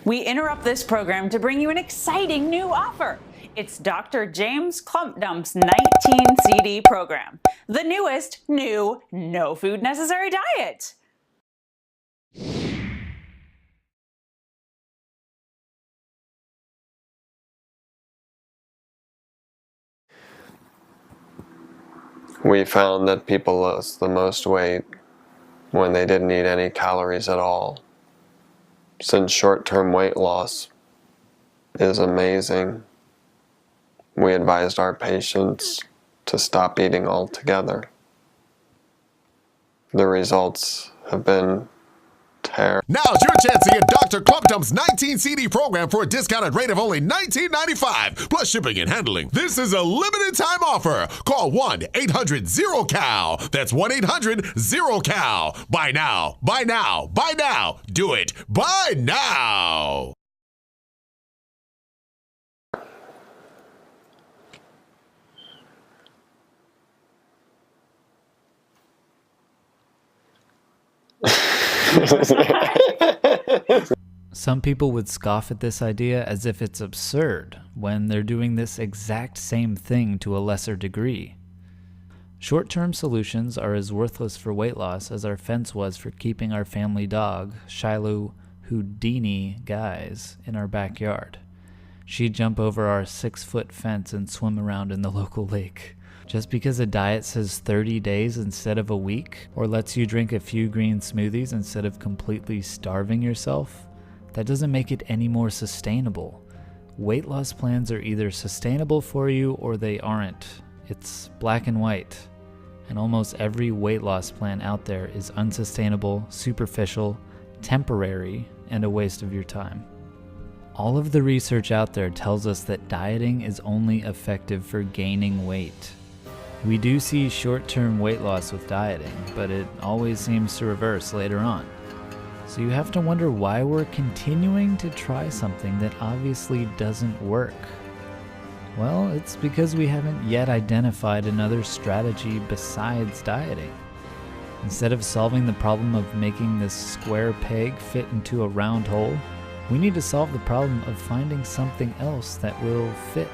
We interrupt this program to bring you an exciting new offer. It's Dr. James Klumpdump's 19 CD program, the newest new no food necessary diet. We found that people lost the most weight when they didn't eat any calories at all. Since short-term weight loss is amazing, we advised our patients to stop eating altogether. The results have been terrible. Now's your chance to get Dr. Klumpdump's 19 CD program for a discounted rate of only $19.95 plus shipping and handling. This is a limited time offer. Call 1-800-0-CAL. That's 1-800-0-CAL. Buy now. Buy now. Buy now. Do it. Buy now. Some people would scoff at this idea as if it's absurd when they're doing this exact same thing to a lesser degree. Short-term solutions are as worthless for weight loss as our fence was for keeping our family dog, Shiloh Houdini Guys, in our backyard. She'd jump over our 6-foot fence and swim around in the local lake. Just because a diet says 30 days instead of a week, or lets you drink a few green smoothies instead of completely starving yourself, that doesn't make it any more sustainable. Weight loss plans are either sustainable for you or they aren't. It's black and white. And almost every weight loss plan out there is unsustainable, superficial, temporary, and a waste of your time. All of the research out there tells us that dieting is only effective for gaining weight. We do see short-term weight loss with dieting, but it always seems to reverse later on. So you have to wonder why we're continuing to try something that obviously doesn't work. Well, it's because we haven't yet identified another strategy besides dieting. Instead of solving the problem of making this square peg fit into a round hole, we need to solve the problem of finding something else that will fit.